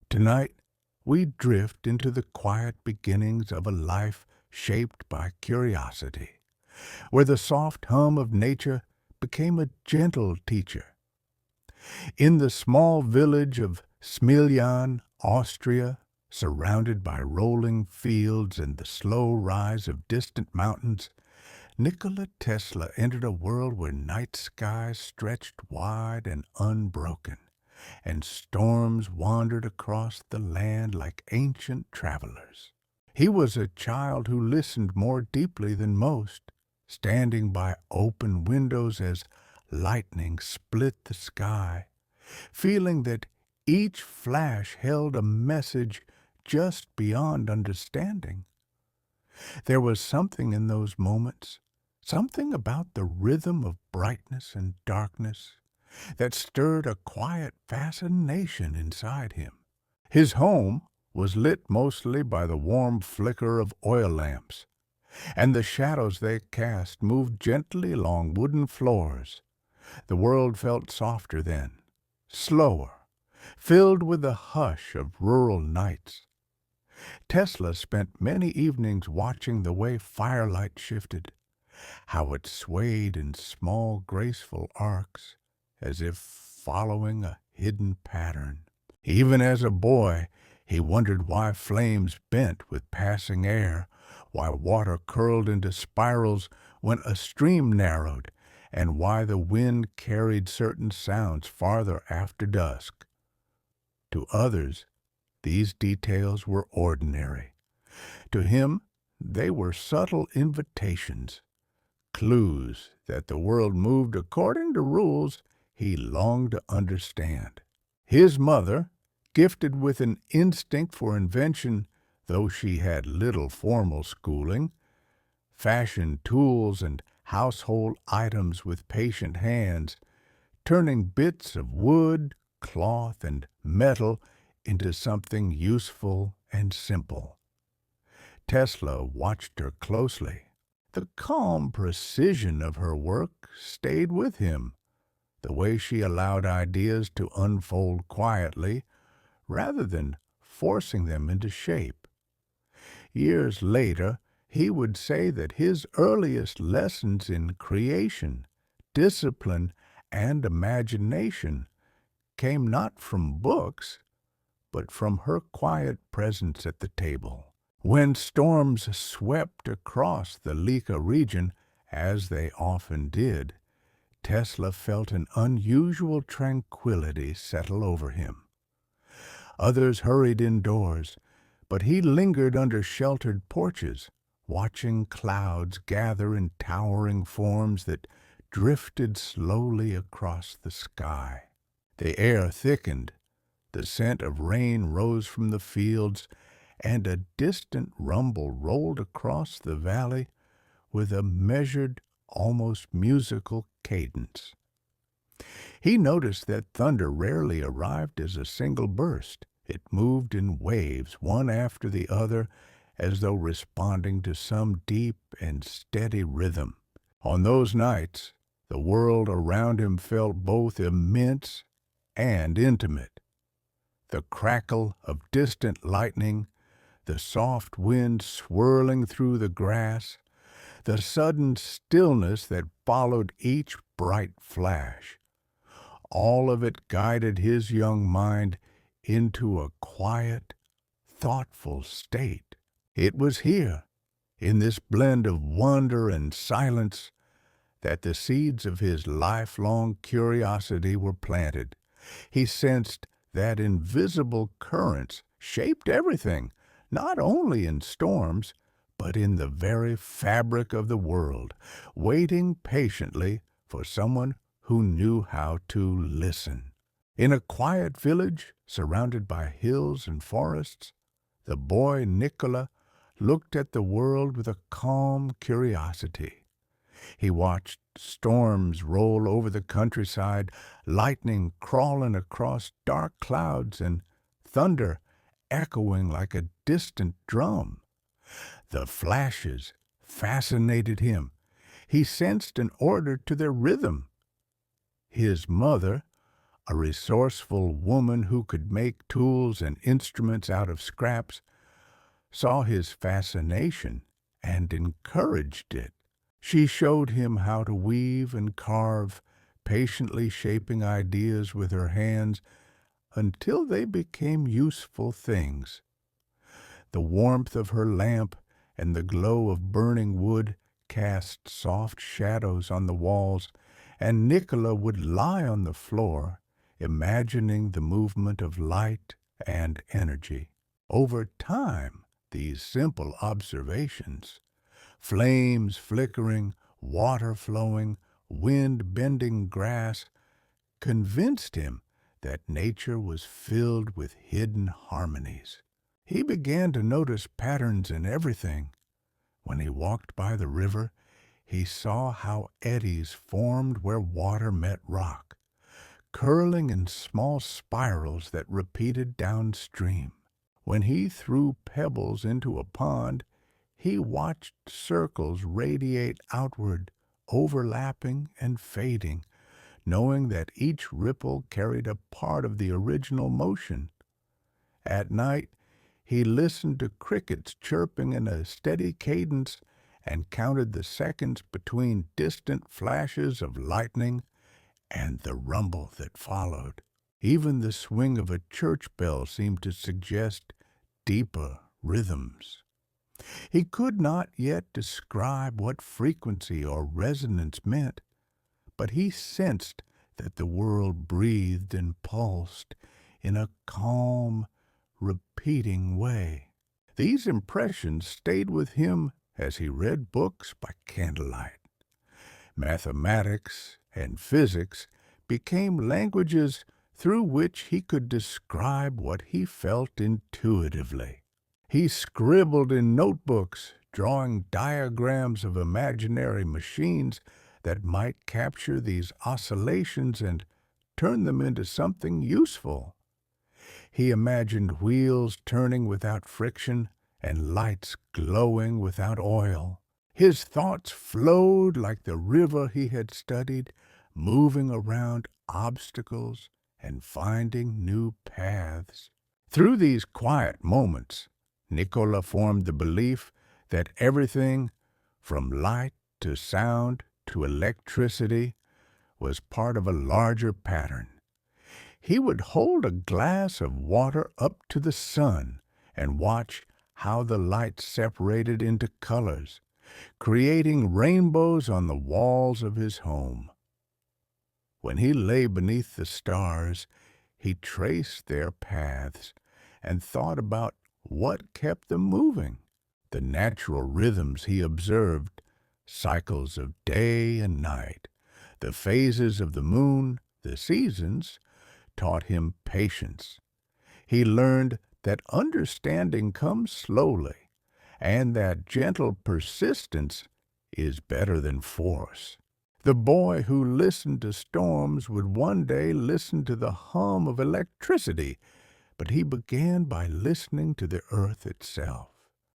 Tonight, we drift into the quiet beginnings of a life shaped by curiosity, where the soft hum of nature became a gentle teacher. In the small village of Smiljan, Austria, surrounded by rolling fields and the slow rise of distant mountains, Nikola Tesla entered a world where night skies stretched wide and unbroken, and storms wandered across the land like ancient travelers. He was a child who listened more deeply than most, standing by open windows as lightning split the sky, feeling that each flash held a message just beyond understanding. There was something in those moments, something about the rhythm of brightness and darkness that stirred a quiet fascination inside him. His home was lit mostly by the warm flicker of oil lamps, and the shadows they cast moved gently along wooden floors. The world felt softer then, slower, filled with the hush of rural nights. Tesla spent many evenings watching the way firelight shifted, how it swayed in small, graceful arcs, as if following a hidden pattern. Even as a boy, he wondered why flames bent with passing air, why water curled into spirals when a stream narrowed, and why the wind carried certain sounds farther after dusk. To others, these details were ordinary. To him, they were subtle invitations, clues that the world moved according to rules he longed to understand. His mother, gifted with an instinct for invention, though she had little formal schooling, fashioned tools and household items with patient hands, turning bits of wood, cloth, and metal into something useful and simple. Tesla watched her closely. The calm precision of her work stayed with him, the way she allowed ideas to unfold quietly rather than forcing them into shape. Years later, he would say that his earliest lessons in creation, discipline, and imagination came not from books, but from her quiet presence at the table. When storms swept across the Lika region, as they often did, Tesla felt an unusual tranquility settle over him. Others hurried indoors, but he lingered under sheltered porches, watching clouds gather in towering forms that drifted slowly across the sky. The air thickened, the scent of rain rose from the fields, and a distant rumble rolled across the valley with a measured, almost musical cadence. He noticed that thunder rarely arrived as a single burst. It moved in waves, one after the other, as though responding to some deep and steady rhythm. On those nights, the world around him felt both immense and intimate. The crackle of distant lightning, the soft wind swirling through the grass, the sudden stillness that followed each bright flash. All of it guided his young mind into a quiet, thoughtful state. It was here, in this blend of wonder and silence, that the seeds of his lifelong curiosity were planted. He sensed that invisible currents shaped everything, not only in storms, but in the very fabric of the world, waiting patiently for someone who knew how to listen. In a quiet village surrounded by hills and forests, the boy Nikola looked at the world with a calm curiosity. He watched storms roll over the countryside, lightning crawling across dark clouds, and thunder echoing like a distant drum. The flashes fascinated him. He sensed an order to their rhythm. His mother, a resourceful woman who could make tools and instruments out of scraps, saw his fascination and encouraged it. She showed him how to weave and carve, patiently shaping ideas with her hands until they became useful things. The warmth of her lamp and the glow of burning wood cast soft shadows on the walls, and Nikola would lie on the floor, imagining the movement of light and energy. Over time, these simple observations, flames flickering, water flowing, wind bending grass, convinced him that nature was filled with hidden harmonies. He began to notice patterns in everything. When he walked by the river, he saw how eddies formed where water met rock, curling in small spirals that repeated downstream. When he threw pebbles into a pond, he watched circles radiate outward, overlapping and fading, knowing that each ripple carried a part of the original motion. At night, he listened to crickets chirping in a steady cadence and counted the seconds between distant flashes of lightning and the rumble that followed. Even the swing of a church bell seemed to suggest deeper rhythms. He could not yet describe what frequency or resonance meant, but he sensed that the world breathed and pulsed in a calm, repeating way. These impressions stayed with him as he read books by candlelight. Mathematics and physics became languages through which he could describe what he felt intuitively. He scribbled in notebooks, drawing diagrams of imaginary machines that might capture these oscillations and turn them into something useful. He imagined wheels turning without friction and lights glowing without oil. His thoughts flowed like the river he had studied, moving around obstacles and finding new paths. Through these quiet moments, Nikola formed the belief that everything, from light to sound to electricity, was part of a larger pattern. He would hold a glass of water up to the sun and watch how the light separated into colors, creating rainbows on the walls of his home. When he lay beneath the stars, he traced their paths and thought about what kept them moving. The natural rhythms he observed, cycles of day and night, the phases of the moon, the seasons, taught him patience. He learned that understanding comes slowly, and that gentle persistence is better than force. The boy who listened to storms would one day listen to the hum of electricity, but he began by listening to the earth itself.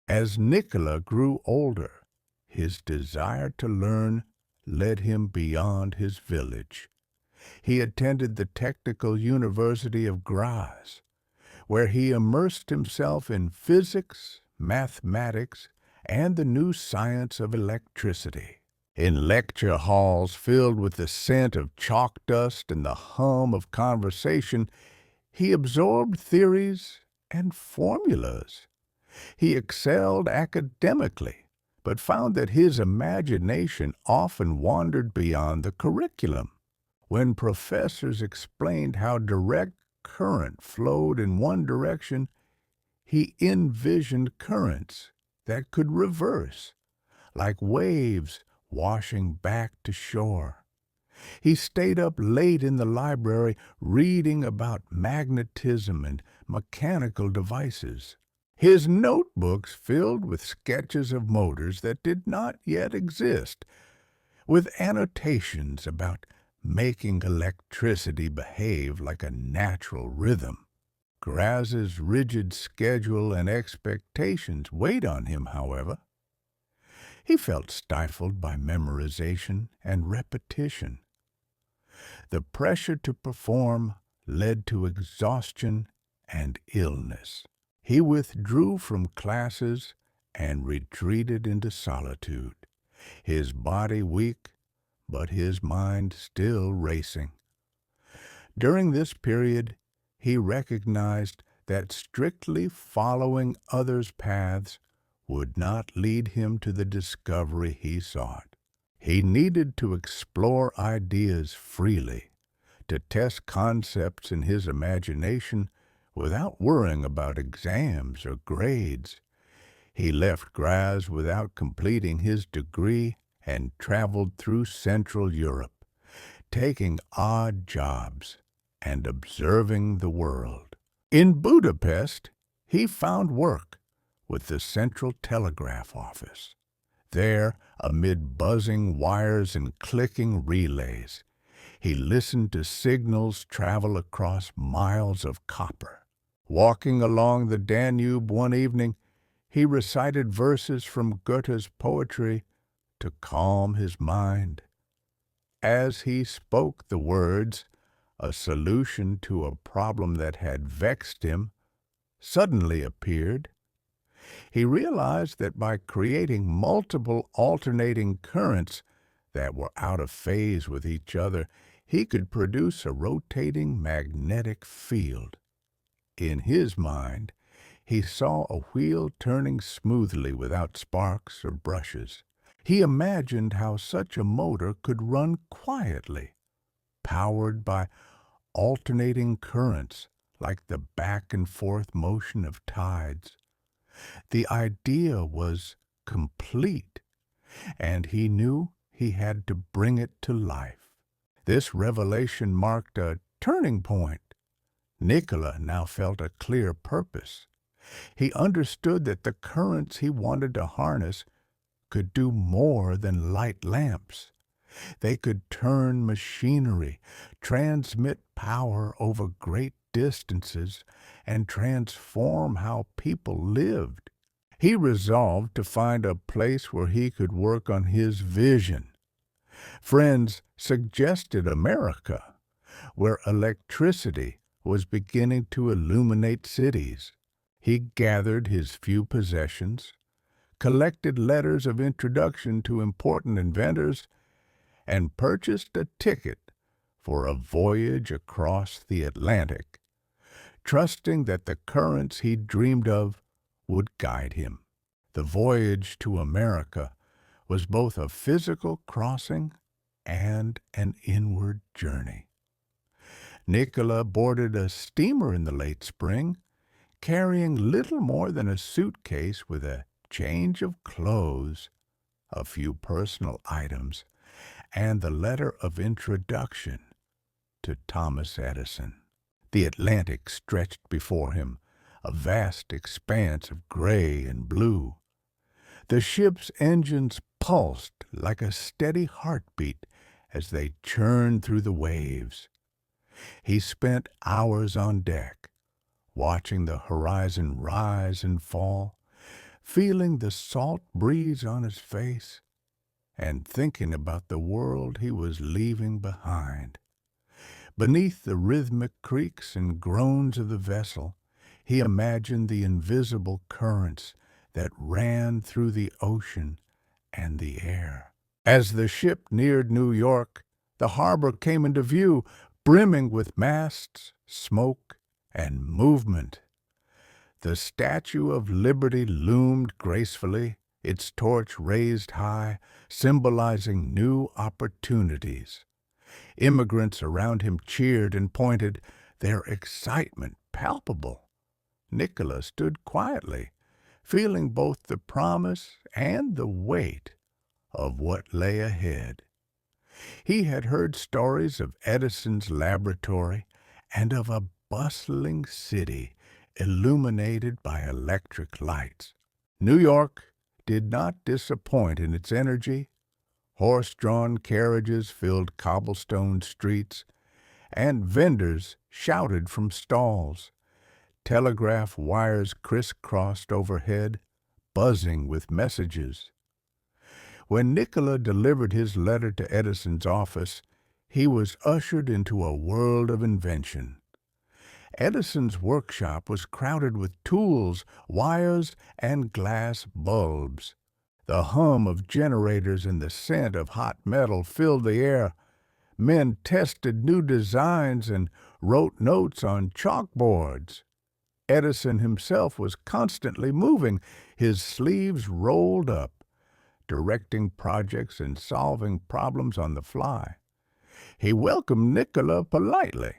As Nikola grew older, his desire to learn led him beyond his village. He attended the Technical University of Graz, where he immersed himself in physics, mathematics, and the new science of electricity. In lecture halls filled with the scent of chalk dust and the hum of conversation, he absorbed theories and formulas. He excelled academically, but found that his imagination often wandered beyond the curriculum. When professors explained how direct current flowed in one direction, he envisioned currents that could reverse, like waves washing back to shore. He stayed up late in the library reading about magnetism and mechanical devices. His notebooks filled with sketches of motors that did not yet exist, with annotations about making electricity behave like a natural rhythm. Graz's rigid schedule and expectations weighed on him, however. He felt stifled by memorization and repetition. The pressure to perform led to exhaustion and illness. He withdrew from classes and retreated into solitude, his body weak, but his mind still racing. During this period, he recognized that strictly following others' paths would not lead him to the discovery he sought. He needed to explore ideas freely, to test concepts in his imagination without worrying about exams or grades. He left Graz without completing his degree and traveled through Central Europe, taking odd jobs and observing the world. In Budapest, he found work with the Central Telegraph Office. There, amid buzzing wires and clicking relays, he listened to signals travel across miles of copper. Walking along the Danube one evening, he recited verses from Goethe's poetry to calm his mind. As he spoke the words, a solution to a problem that had vexed him suddenly appeared. He realized that by creating multiple alternating currents that were out of phase with each other, he could produce a rotating magnetic field. In his mind, he saw a wheel turning smoothly without sparks or brushes. He imagined how such a motor could run quietly, powered by alternating currents like the back and forth motion of tides. The idea was complete, and he knew he had to bring it to life. This revelation marked a turning point. Nikola now felt a clear purpose. He understood that the currents he wanted to harness could do more than light lamps. They could turn machinery, transmit power over great distances, and transform how people lived. He resolved to find a place where he could work on his vision. Friends suggested America, where electricity was beginning to illuminate cities. He gathered his few possessions, collected letters of introduction to important inventors, and purchased a ticket for a voyage across the Atlantic, trusting that the currents he dreamed of would guide him. The voyage to America was both a physical crossing and an inward journey. Nikola boarded a steamer in the late spring, carrying little more than a suitcase with a change of clothes, a few personal items, and the letter of introduction to Thomas Edison. The Atlantic stretched before him, a vast expanse of gray and blue. The ship's engines pulsed like a steady heartbeat as they churned through the waves. He spent hours on deck, watching the horizon rise and fall, feeling the salt breeze on his face, and thinking about the world he was leaving behind. Beneath the rhythmic creaks and groans of the vessel, he imagined the invisible currents that ran through the ocean and the air. As the ship neared New York, the harbor came into view, brimming with masts, smoke, and movement. The Statue of Liberty loomed gracefully, its torch raised high, symbolizing new opportunities. Immigrants around him cheered and pointed, their excitement palpable. Nikola stood quietly, feeling both the promise and the weight of what lay ahead. He had heard stories of Edison's laboratory and of a bustling city illuminated by electric lights. New York did not disappoint in its energy. Horse-drawn carriages filled cobblestone streets, and vendors shouted from stalls. Telegraph wires crisscrossed overhead, buzzing with messages. When Nikola delivered his letter to Edison's office, he was ushered into a world of invention. Edison's workshop was crowded with tools, wires, and glass bulbs. The hum of generators and the scent of hot metal filled the air. Men tested new designs and wrote notes on chalkboards. Edison himself was constantly moving, his sleeves rolled up, directing projects and solving problems on the fly. He welcomed Nikola politely,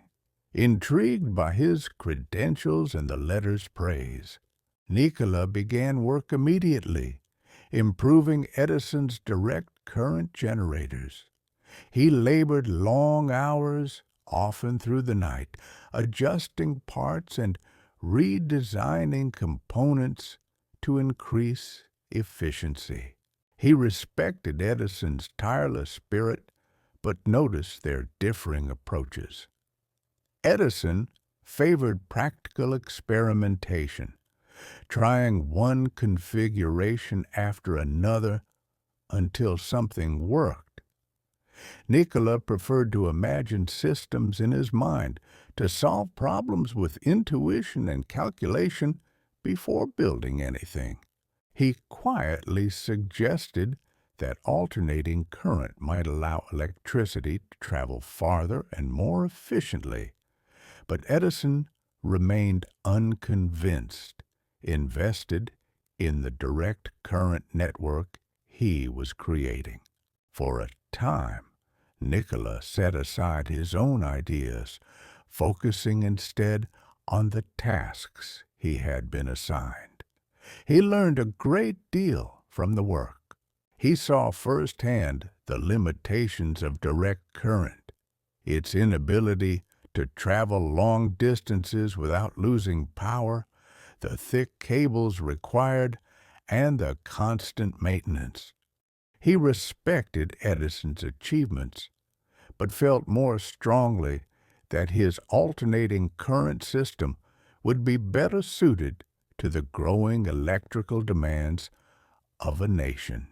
intrigued by his credentials and the letter's praise. Nikola began work immediately, improving Edison's direct current generators. He labored long hours, often through the night, adjusting parts and redesigning components to increase efficiency. He respected Edison's tireless spirit, but noticed their differing approaches. Edison favored practical experimentation, trying one configuration after another until something worked. Nikola preferred to imagine systems in his mind, to solve problems with intuition and calculation before building anything. He quietly suggested that alternating current might allow electricity to travel farther and more efficiently. But Edison remained unconvinced, invested in the direct current network he was creating. For a time, Nikola set aside his own ideas, focusing instead on the tasks he had been assigned. He learned a great deal from the work. He saw firsthand the limitations of direct current, its inability to travel long distances without losing power, the thick cables required, and the constant maintenance. He respected Edison's achievements, but felt more strongly that his alternating current system would be better suited to the growing electrical demands of a nation.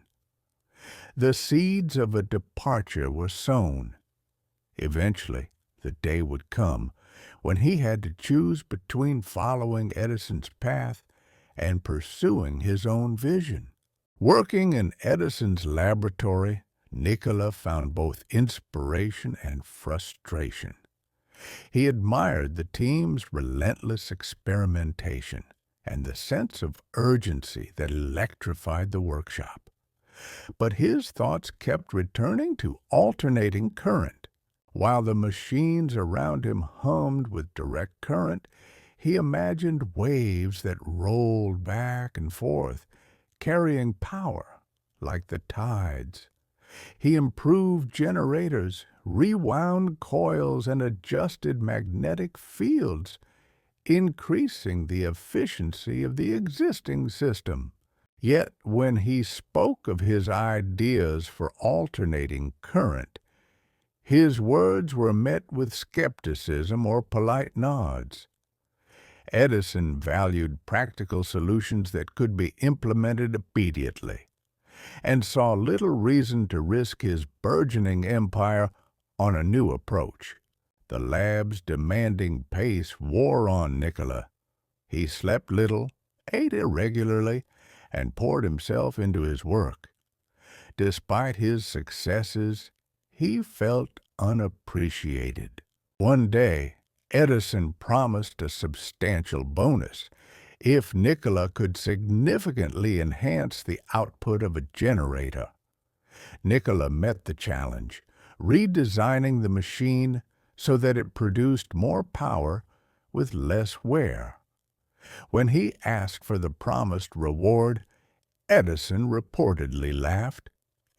The seeds of a departure were sown. Eventually, the day would come when he had to choose between following Edison's path and pursuing his own vision. Working in Edison's laboratory, Nikola found both inspiration and frustration. He admired the team's relentless experimentation and the sense of urgency that electrified the workshop. But his thoughts kept returning to alternating current. While the machines around him hummed with direct current, he imagined waves that rolled back and forth, carrying power like the tides. He improved generators, rewound coils, and adjusted magnetic fields, increasing the efficiency of the existing system. Yet when he spoke of his ideas for alternating current, his words were met with skepticism or polite nods. Edison valued practical solutions that could be implemented immediately, and saw little reason to risk his burgeoning empire on a new approach. The lab's demanding pace wore on Nikola. He slept little, ate irregularly, and poured himself into his work. Despite his successes, he felt unappreciated. One day, Edison promised a substantial bonus if Nikola could significantly enhance the output of a generator. Nikola met the challenge, redesigning the machine so that it produced more power with less wear. When he asked for the promised reward, Edison reportedly laughed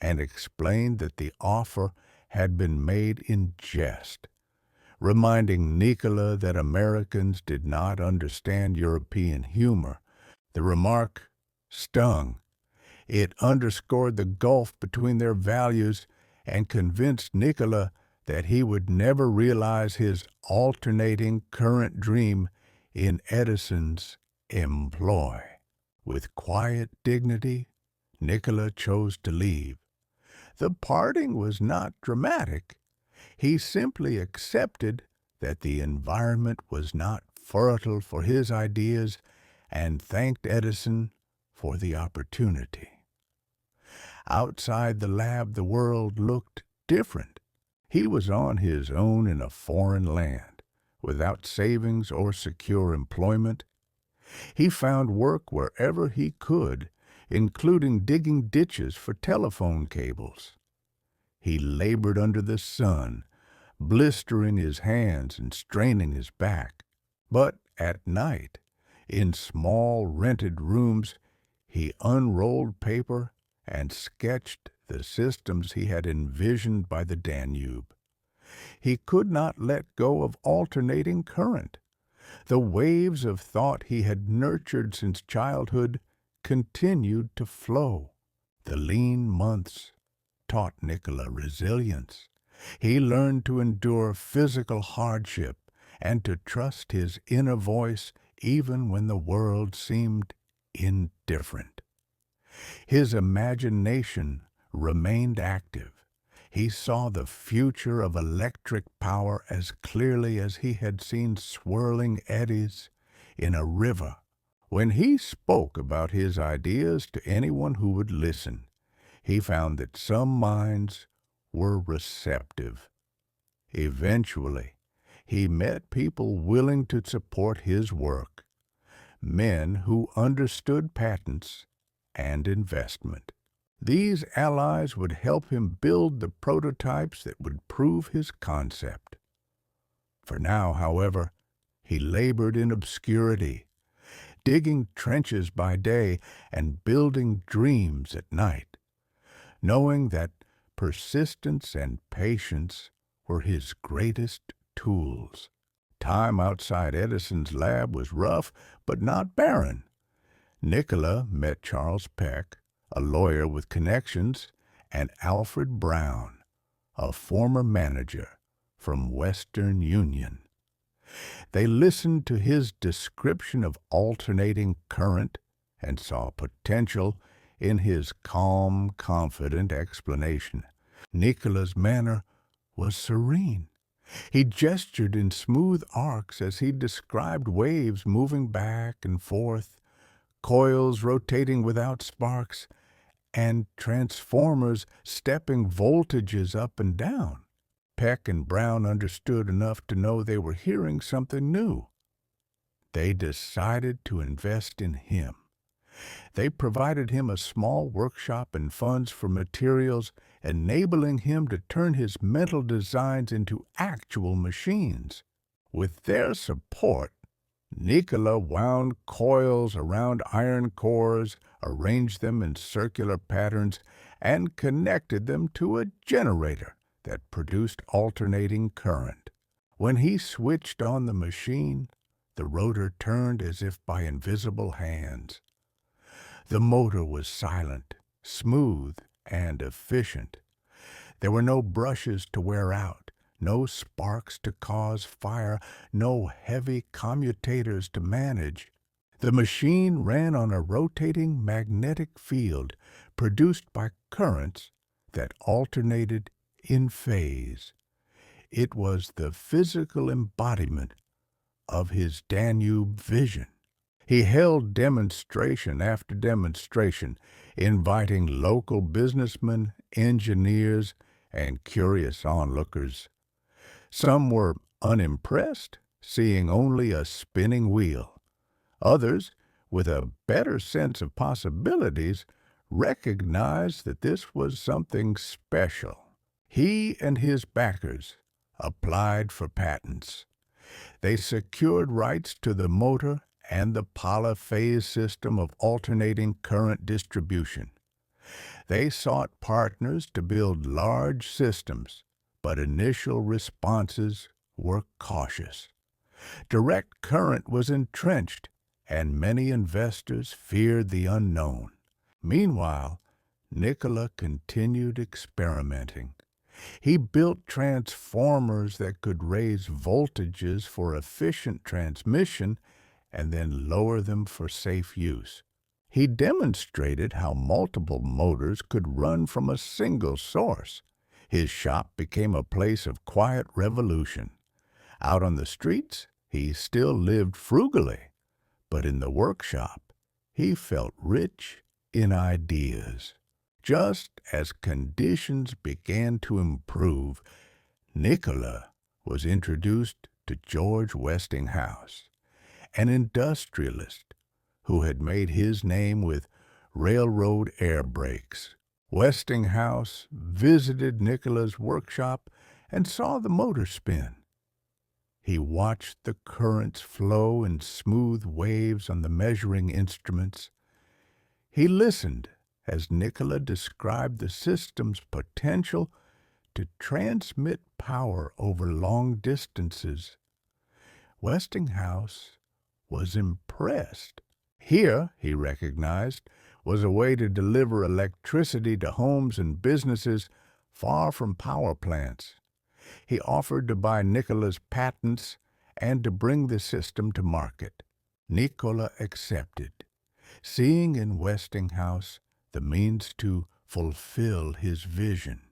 and explained that the offer had been made in jest, reminding Nikola that Americans did not understand European humor. The remark stung. It underscored the gulf between their values and convinced Nikola that he would never realize his alternating current dream in Edison's employ. With quiet dignity, Nikola chose to leave. The parting was not dramatic. He simply accepted that the environment was not fertile for his ideas and thanked Edison for the opportunity. Outside the lab, the world looked different. He was on his own in a foreign land, without savings or secure employment. He found work wherever he could, including digging ditches for telephone cables. He labored under the sun, blistering his hands and straining his back. But at night, in small rented rooms, he unrolled paper and sketched the systems he had envisioned by the Danube. He could not let go of alternating current. The waves of thought he had nurtured since childhood continued to flow. The lean months taught Nikola resilience. He learned to endure physical hardship and to trust his inner voice even when the world seemed indifferent. His imagination remained active. He saw the future of electric power as clearly as he had seen swirling eddies in a river. When he spoke about his ideas to anyone who would listen, he found that some minds were receptive. Eventually, he met people willing to support his work, men who understood patents and investment. These allies would help him build the prototypes that would prove his concept. For now, however, he labored in obscurity, digging trenches by day and building dreams at night, knowing that persistence and patience were his greatest tools. Time outside Edison's lab was rough, but not barren. Nikola met Charles Peck, a lawyer with connections, and Alfred Brown, a former manager from Western Union. They listened to his description of alternating current and saw potential in his calm, confident explanation. Nikola's manner was serene. He gestured in smooth arcs as he described waves moving back and forth, coils rotating without sparks, and transformers stepping voltages up and down. Peck and Brown understood enough to know they were hearing something new. They decided to invest in him. They provided him a small workshop and funds for materials, enabling him to turn his mental designs into actual machines. With their support, Nikola wound coils around iron cores, arranged them in circular patterns, and connected them to a generator that produced alternating current. When he switched on the machine, the rotor turned as if by invisible hands. The motor was silent, smooth, and efficient. There were no brushes to wear out, no sparks to cause fire, no heavy commutators to manage. The machine ran on a rotating magnetic field produced by currents that alternated in phase. It was the physical embodiment of his Danube vision. He held demonstration after demonstration, inviting local businessmen, engineers, and curious onlookers. Some were unimpressed, seeing only a spinning wheel. Others, with a better sense of possibilities, recognized that this was something special. He and his backers applied for patents. They secured rights to the motor and the polyphase system of alternating current distribution. They sought partners to build large systems, but initial responses were cautious. Direct current was entrenched, and many investors feared the unknown. Meanwhile, Nikola continued experimenting. He built transformers that could raise voltages for efficient transmission and then lower them for safe use. He demonstrated how multiple motors could run from a single source. His shop became a place of quiet revolution. Out on the streets, He still lived frugally, but in the workshop, he felt rich in ideas. Just as conditions began to improve, Nikola was introduced to George Westinghouse, an industrialist who had made his name with railroad air brakes. Westinghouse visited Nikola's workshop and saw the motor spin. He watched the currents flow in smooth waves on the measuring instruments. He listened as Nikola described the system's potential to transmit power over long distances. Westinghouse was impressed. Here, he recognized, was a way to deliver electricity to homes and businesses far from power plants. He offered to buy Nikola's patents and to bring the system to market. Nikola accepted, seeing in Westinghouse the means to fulfill his vision.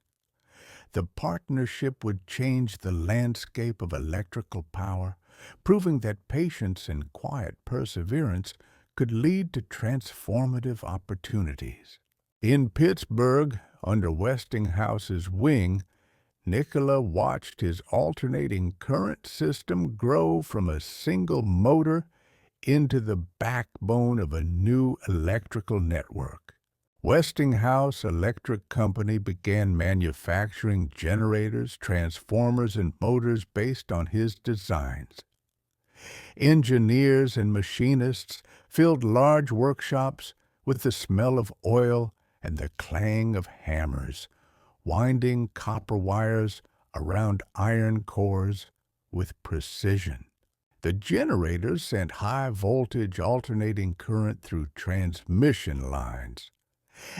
The partnership would change the landscape of electrical power, proving that patience and quiet perseverance could lead to transformative opportunities. In Pittsburgh, under Westinghouse's wing, Nikola watched his alternating current system grow from a single motor into the backbone of a new electrical network. Westinghouse Electric Company began manufacturing generators, transformers, and motors based on his designs. Engineers and machinists filled large workshops with the smell of oil and the clang of hammers, winding copper wires around iron cores with precision. The generators sent high-voltage alternating current through transmission lines,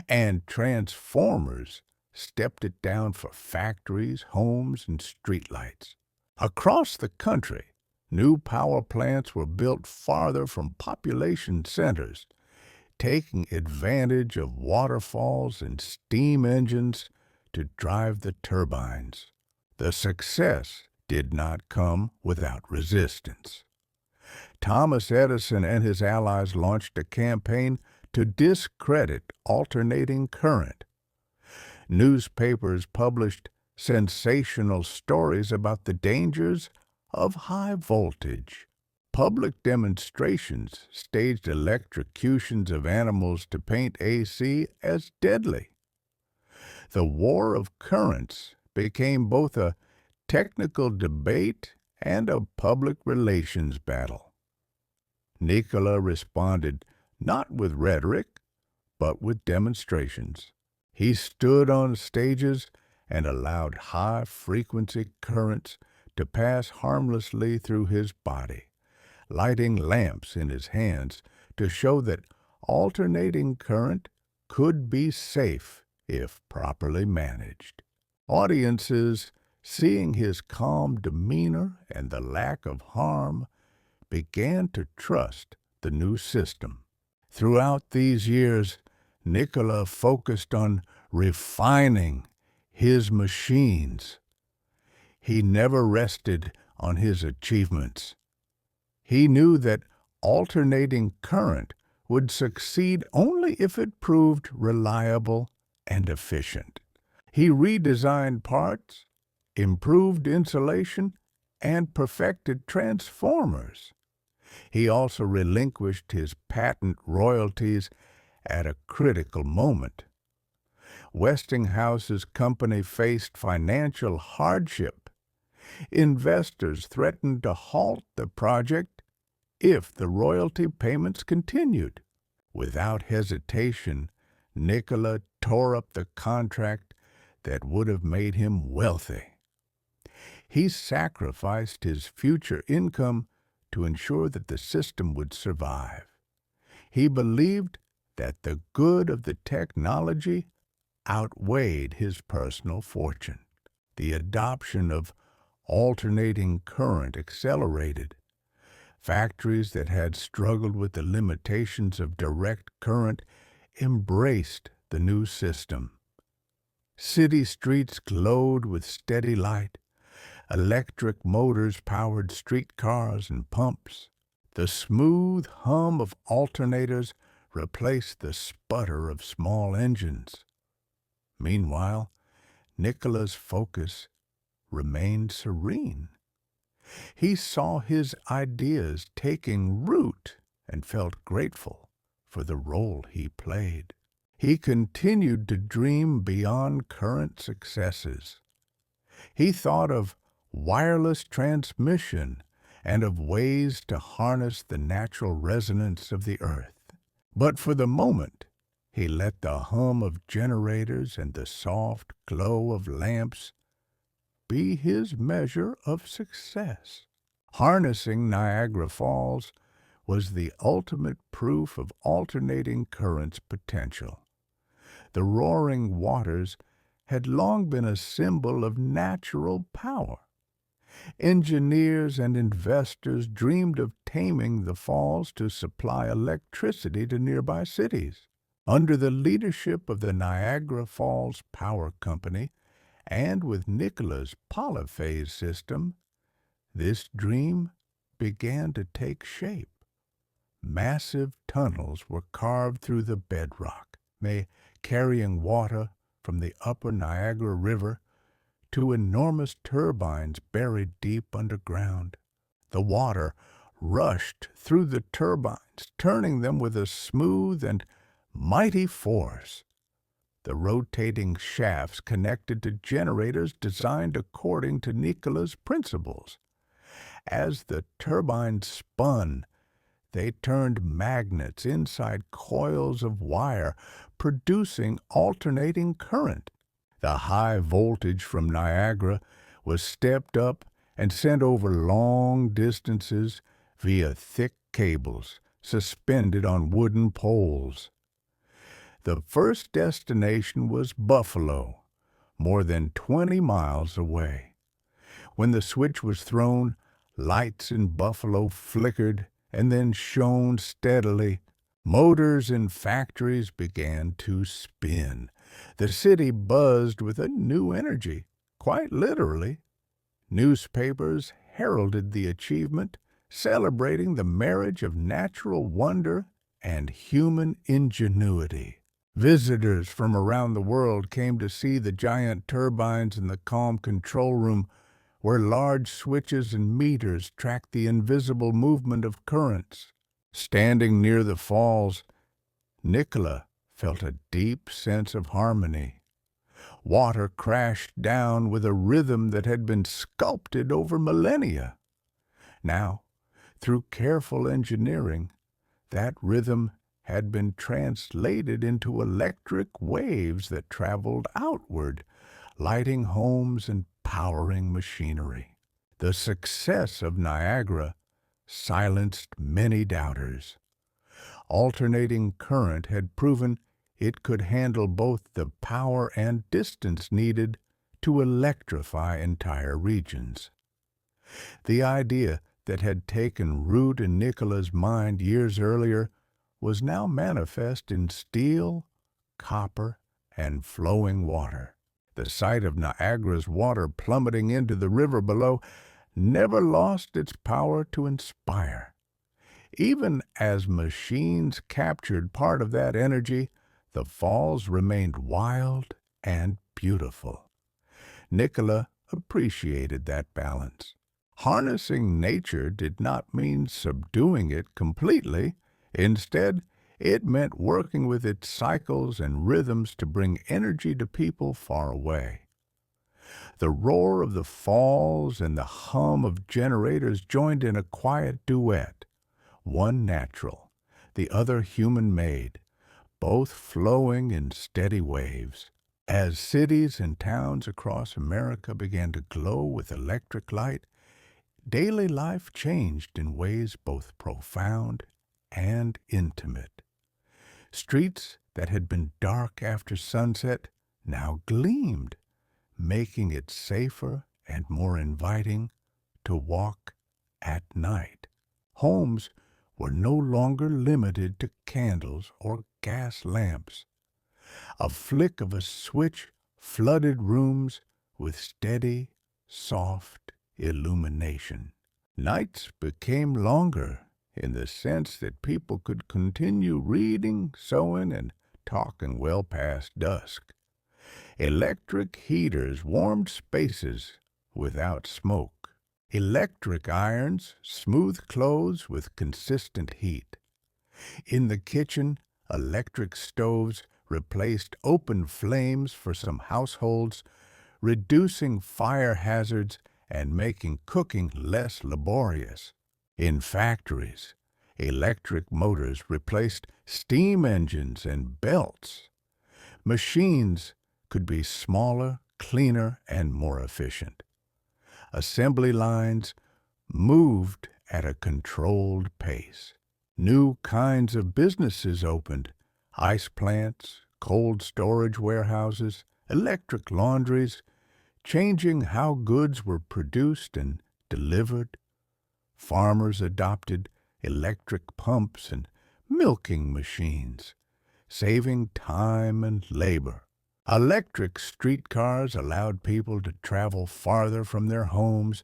and transformers stepped it down for factories, homes, and streetlights. Across the country, new power plants were built farther from population centers, taking advantage of waterfalls and steam engines to drive the turbines. The success did not come without resistance. Thomas Edison and his allies launched a campaign to discredit alternating current. Newspapers published sensational stories about the dangers of high voltage. Public demonstrations staged electrocutions of animals to paint AC as deadly. The war of currents became both a technical debate and a public relations battle. Nikola responded not with rhetoric, but with demonstrations. He stood on stages and allowed high-frequency currents to pass harmlessly through his body, lighting lamps in his hands to show that alternating current could be safe if properly managed. Audiences, seeing his calm demeanor and the lack of harm, began to trust the new system. Throughout these years, Nikola focused on refining his machines. He never rested on his achievements. He knew that alternating current would succeed only if it proved reliable and efficient. He redesigned parts, improved insulation, and perfected transformers. He also relinquished his patent royalties at a critical moment. Westinghouse's company faced financial hardship. Investors threatened to halt the project if the royalty payments continued. Without hesitation, Nikola tore up the contract that would have made him wealthy. He sacrificed his future income to ensure that the system would survive. He believed that the good of the technology outweighed his personal fortune. The adoption of alternating current accelerated. Factories that had struggled with the limitations of direct current embraced the new system. City streets glowed with steady light. Electric motors powered streetcars and pumps. The smooth hum of alternators replaced the sputter of small engines. Meanwhile, Nikola's focus remained serene. He saw his ideas taking root and felt grateful for the role he played. He continued to dream beyond current successes. He thought of wireless transmission and of ways to harness the natural resonance of the earth. But for the moment, he let the hum of generators and the soft glow of lamps be his measure of success. Harnessing Niagara Falls was the ultimate proof of alternating currents' potential. The roaring waters had long been a symbol of natural power. Engineers and investors dreamed of taming the falls to supply electricity to nearby cities. Under the leadership of the Niagara Falls Power Company and with Nikola's polyphase system, this dream began to take shape. Massive tunnels were carved through the bedrock, carrying water from the upper Niagara River to enormous turbines buried deep underground. The water rushed through the turbines, turning them with a smooth and mighty force. The rotating shafts connected to generators designed according to Nikola's principles. As the turbines spun, they turned magnets inside coils of wire, producing alternating current. The high voltage from Niagara was stepped up and sent over long distances via thick cables suspended on wooden poles. The first destination was Buffalo, more than 20 miles away. When the switch was thrown, lights in Buffalo flickered and then shone steadily. Motors in factories began to spin. The city buzzed with a new energy, quite literally. Newspapers heralded the achievement, celebrating the marriage of natural wonder and human ingenuity. Visitors from around the world came to see the giant turbines in the calm control room, where large switches and meters tracked the invisible movement of currents. Standing near the falls, Nikola felt a deep sense of harmony. Water crashed down with a rhythm that had been sculpted over millennia. Now, through careful engineering, that rhythm had been translated into electric waves that traveled outward, lighting homes and powering machinery. The success of Niagara silenced many doubters. Alternating current had proven it could handle both the power and distance needed to electrify entire regions. The idea that had taken root in Nikola's mind years earlier was now manifest in steel, copper, and flowing water. The sight of Niagara's water plummeting into the river below never lost its power to inspire. Even as machines captured part of that energy, the falls remained wild and beautiful. Nikola appreciated that balance. Harnessing nature did not mean subduing it completely. Instead, it meant working with its cycles and rhythms to bring energy to people far away. The roar of the falls and the hum of generators joined in a quiet duet, one natural, the other human-made, both flowing in steady waves. As cities and towns across America began to glow with electric light, daily life changed in ways both profound and intimate. Streets that had been dark after sunset now gleamed, making it safer and more inviting to walk at night. Homes were no longer limited to candles or gas lamps. A flick of a switch flooded rooms with steady, soft illumination. Nights became longer in the sense that people could continue reading, sewing, and talking well past dusk. Electric heaters warmed spaces without smoke. Electric irons smoothed clothes with consistent heat. In the kitchen, electric stoves replaced open flames for some households, reducing fire hazards and making cooking less laborious. In factories, electric motors replaced steam engines and belts. Machines could be smaller, cleaner, and more efficient. Assembly lines moved at a controlled pace. New kinds of businesses opened: ice plants, cold storage warehouses, electric laundries, changing how goods were produced and delivered. Farmers adopted electric pumps and milking machines, saving time and labor. Electric streetcars allowed people to travel farther from their homes,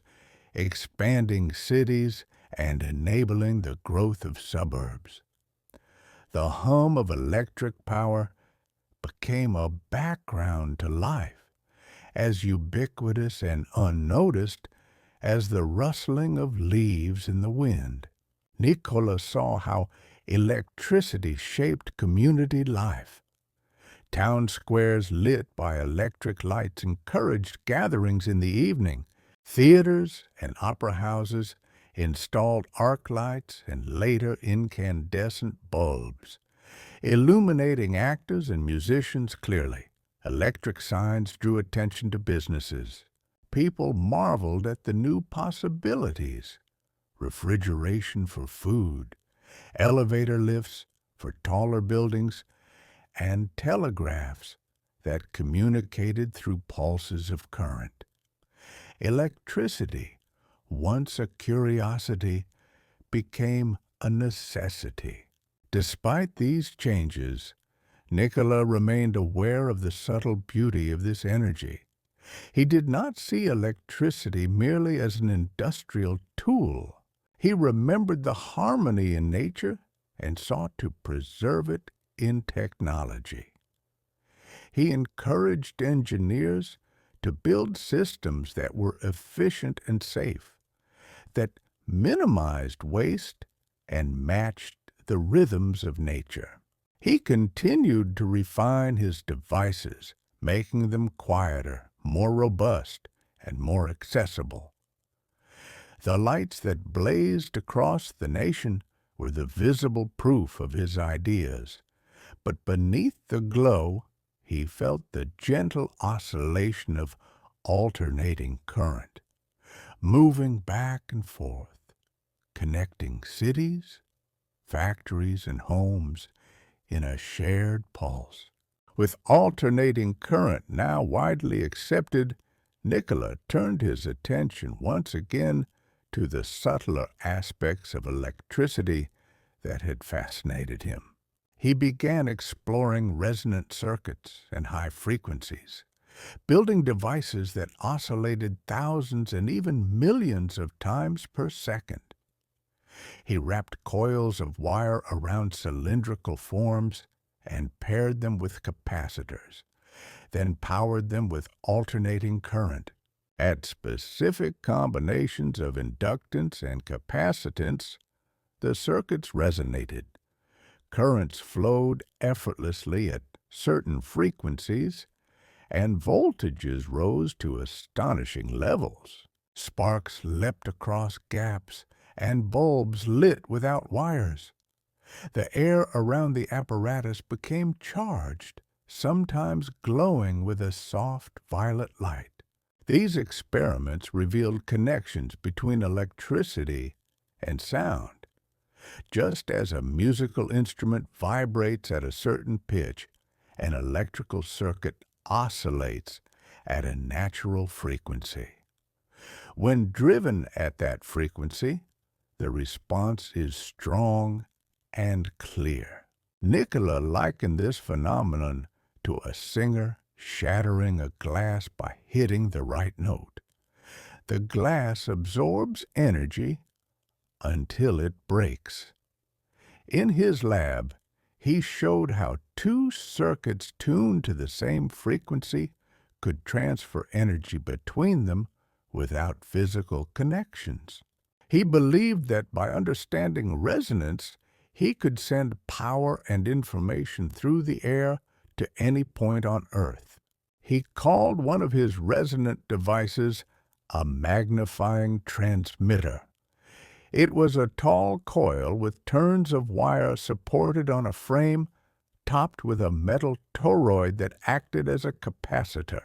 expanding cities and enabling the growth of suburbs. The hum of electric power became a background to life, as ubiquitous and unnoticed as the rustling of leaves in the wind. Nikola saw how electricity shaped community life. Town squares lit by electric lights encouraged gatherings in the evening. Theaters and opera houses installed arc lights and later incandescent bulbs, illuminating actors and musicians clearly. Electric signs drew attention to businesses. People marveled at the new possibilities: refrigeration for food, elevator lifts for taller buildings, and telegraphs that communicated through pulses of current. Electricity, once a curiosity, became a necessity. Despite these changes, Nikola remained aware of the subtle beauty of this energy. He did not see electricity merely as an industrial tool. He remembered the harmony in nature and sought to preserve it in technology. He encouraged engineers to build systems that were efficient and safe, that minimized waste and matched the rhythms of nature. He continued to refine his devices, making them quieter, more robust, and more accessible. The lights that blazed across the nation were the visible proof of his ideas, but beneath the glow he felt the gentle oscillation of alternating current, moving back and forth, connecting cities, factories, and homes in a shared pulse. With alternating current now widely accepted, Nikola turned his attention once again to the subtler aspects of electricity that had fascinated him. He began exploring resonant circuits and high frequencies, building devices that oscillated thousands and even millions of times per second. He wrapped coils of wire around cylindrical forms and paired them with capacitors, then powered them with alternating current. At specific combinations of inductance and capacitance, the circuits resonated. Currents flowed effortlessly at certain frequencies, and voltages rose to astonishing levels. Sparks leapt across gaps, and bulbs lit without wires. The air around the apparatus became charged, sometimes glowing with a soft violet light. These experiments revealed connections between electricity and sound. Just as a musical instrument vibrates at a certain pitch, an electrical circuit oscillates at a natural frequency. When driven at that frequency, the response is strong and clear. Nikola likened this phenomenon to a singer shattering a glass by hitting the right note. The glass absorbs energy until it breaks. In his lab, he showed how two circuits tuned to the same frequency could transfer energy between them without physical connections. He believed that by understanding resonance, he could send power and information through the air to any point on Earth. He called one of his resonant devices a magnifying transmitter. It was a tall coil with turns of wire supported on a frame topped with a metal toroid that acted as a capacitor.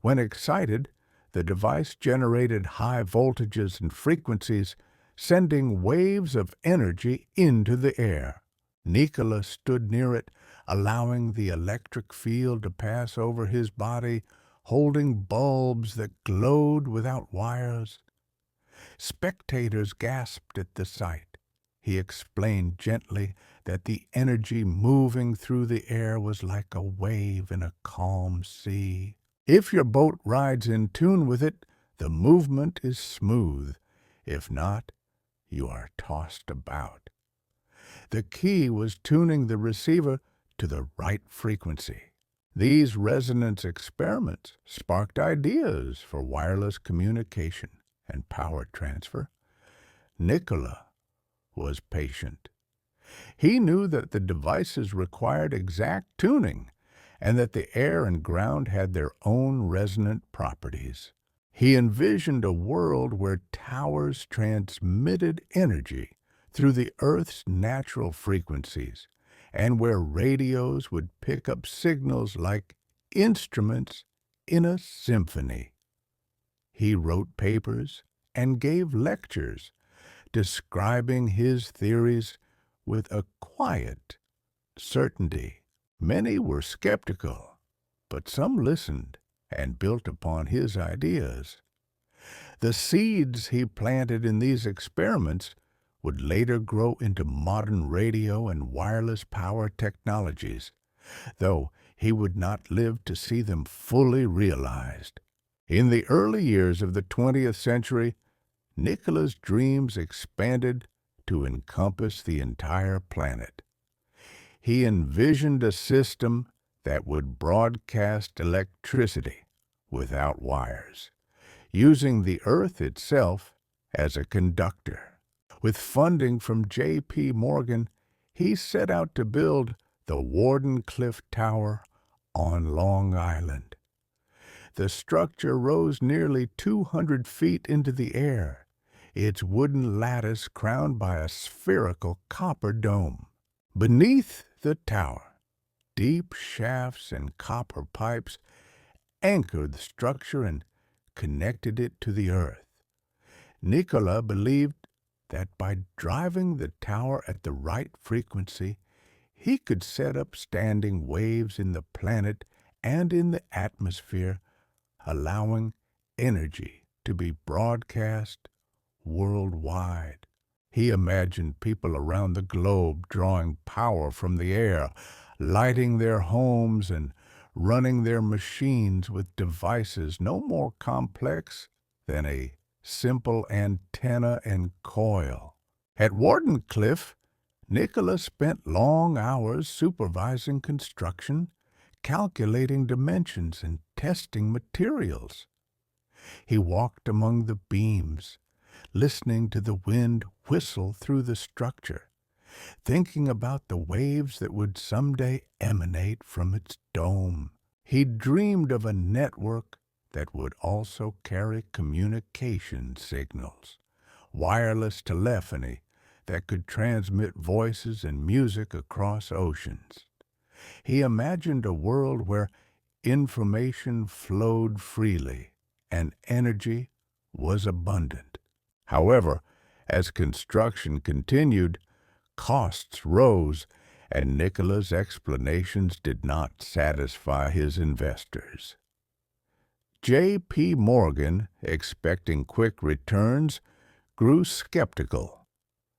When excited, the device generated high voltages and frequencies, sending waves of energy into the air. Nikola stood near it, allowing the electric field to pass over his body, holding bulbs that glowed without wires. Spectators gasped at the sight. He explained gently that the energy moving through the air was like a wave in a calm sea. If your boat rides in tune with it, the movement is smooth. If not, you are tossed about. The key was tuning the receiver to the right frequency. These resonance experiments sparked ideas for wireless communication and power transfer. Nikola was patient. He knew that the devices required exact tuning and that the air and ground had their own resonant properties. He envisioned a world where towers transmitted energy through the Earth's natural frequencies and where radios would pick up signals like instruments in a symphony. He wrote papers and gave lectures describing his theories with a quiet certainty. Many were skeptical, but some listened and built upon his ideas. The seeds he planted in these experiments would later grow into modern radio and wireless power technologies, though he would not live to see them fully realized. In the early years of the 20th century, Nikola's dreams expanded to encompass the entire planet. He envisioned a system that would broadcast electricity without wires, using the Earth itself as a conductor. With funding from J.P. Morgan, he set out to build the Wardenclyffe Tower on Long Island. The structure rose nearly 200 feet into the air, its wooden lattice crowned by a spherical copper dome. Beneath the tower, deep shafts and copper pipes anchored the structure and connected it to the earth. Nikola believed that by driving the tower at the right frequency, he could set up standing waves in the planet and in the atmosphere, allowing energy to be broadcast worldwide. He imagined people around the globe drawing power from the air, lighting their homes and running their machines with devices no more complex than a simple antenna and coil. At Wardenclyffe, Nikola spent long hours supervising construction, calculating dimensions, and testing materials. He walked among the beams, listening to the wind whistle through the structure, thinking about the waves that would someday emanate from its dome. He dreamed of a network that would also carry communication signals, wireless telephony that could transmit voices and music across oceans. He imagined a world where information flowed freely and energy was abundant. However, as construction continued, costs rose, and Nikola's explanations did not satisfy his investors. J.P. Morgan, expecting quick returns, grew skeptical.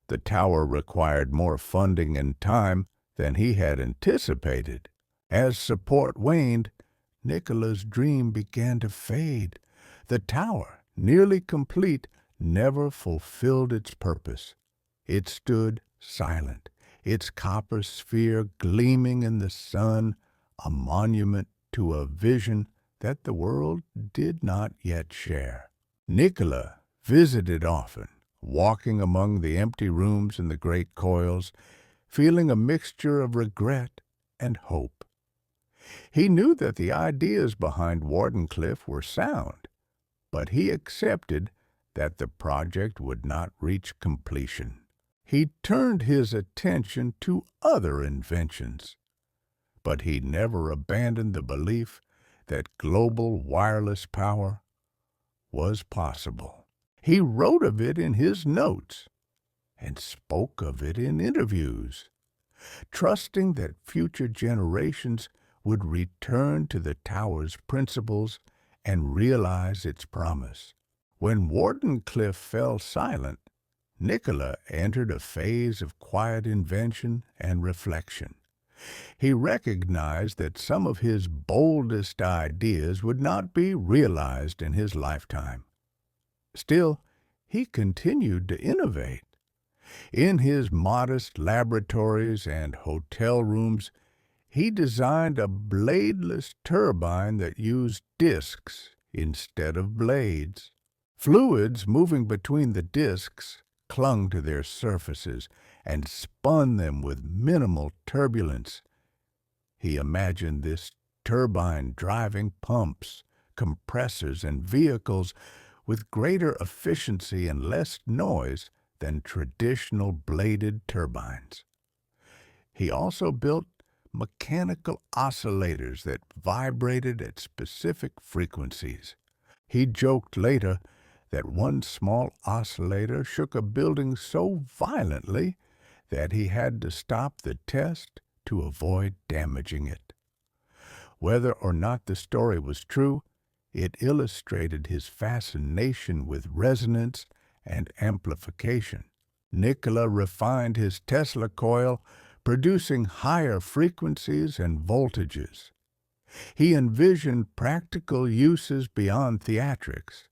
The tower required more funding and time than he had anticipated. As support waned, Nikola's dream began to fade. The tower nearly complete, never fulfilled its purpose. It stood silent, its copper sphere gleaming in the sun, a monument to a vision that the world did not yet share. Nikola visited often, walking among the empty rooms in the great coils, feeling a mixture of regret and hope. He knew that the ideas behind Wardenclyffe were sound, but he accepted that the project would not reach completion. He turned his attention to other inventions, but he never abandoned the belief that global wireless power was possible. He wrote of it in his notes and spoke of it in interviews, trusting that future generations would return to the tower's principles and realize its promise. When Wardenclyffe fell silent, Nikola entered a phase of quiet invention and reflection. He recognized that some of his boldest ideas would not be realized in his lifetime. Still, he continued to innovate. In his modest laboratories and hotel rooms, he designed a bladeless turbine that used discs instead of blades. Fluids moving between the discs clung to their surfaces and spun them with minimal turbulence. He imagined this turbine driving pumps, compressors, and vehicles with greater efficiency and less noise than traditional bladed turbines. He also built mechanical oscillators that vibrated at specific frequencies. He joked later that one small oscillator shook a building so violently that he had to stop the test to avoid damaging it. Whether or not the story was true, it illustrated his fascination with resonance and amplification. Nikola refined his Tesla coil, producing higher frequencies and voltages. He envisioned practical uses beyond theatrics,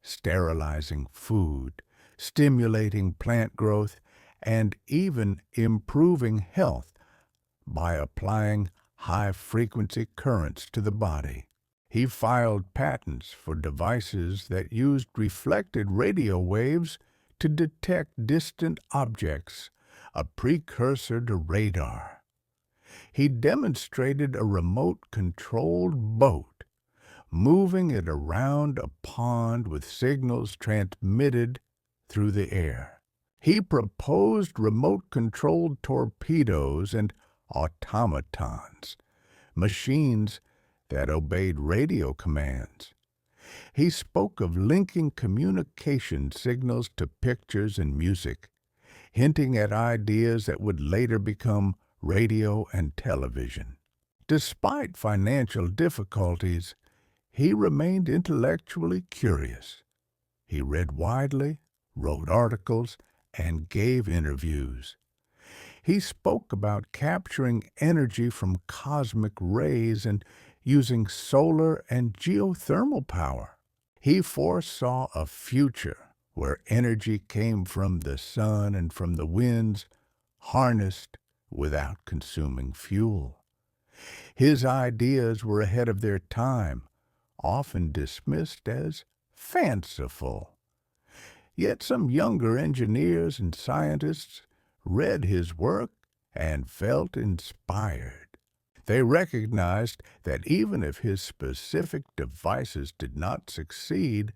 sterilizing food, stimulating plant growth, and even improving health by applying high-frequency currents to the body. He filed patents for devices that used reflected radio waves to detect distant objects, a precursor to radar. He demonstrated a remote-controlled boat, moving it around a pond with signals transmitted through the air. He proposed remote-controlled torpedoes and automatons, machines that obeyed radio commands. He spoke of linking communication signals to pictures and music, hinting at ideas that would later become radio and television. Despite financial difficulties, he remained intellectually curious. He read widely, wrote articles, and gave interviews. He spoke about capturing energy from cosmic rays and using solar and geothermal power. He foresaw a future where energy came from the sun and from the winds, harnessed without consuming fuel. His ideas were ahead of their time, often dismissed as fanciful. Yet some younger engineers and scientists read his work and felt inspired. They recognized that even if his specific devices did not succeed,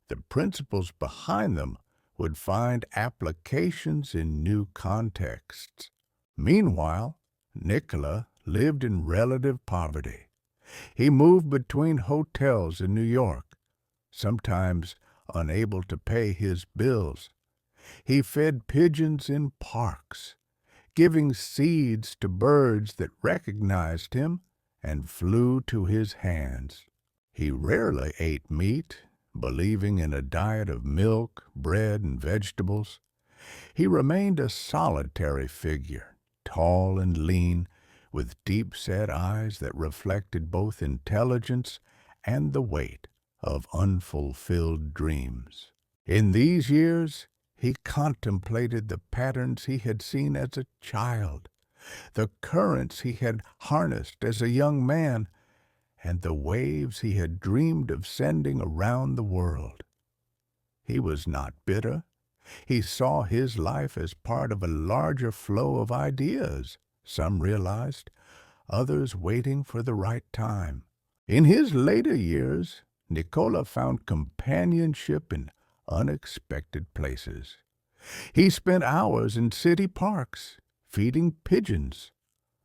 the principles behind them would find applications in new contexts. Meanwhile, Nikola lived in relative poverty. He moved between hotels in New York, sometimes unable to pay his bills. He fed pigeons in parks, giving seeds to birds that recognized him and flew to his hands. He rarely ate meat, believing in a diet of milk, bread, and vegetables. He remained a solitary figure, tall and lean, with deep-set eyes that reflected both intelligence and the weight of unfulfilled dreams. In these years, he contemplated the patterns he had seen as a child, the currents he had harnessed as a young man, and the waves he had dreamed of sending around the world. He was not bitter. He saw his life as part of a larger flow of ideas, some realized, others waiting for the right time. In his later years, Nikola found companionship in unexpected places. He spent hours in city parks, feeding pigeons.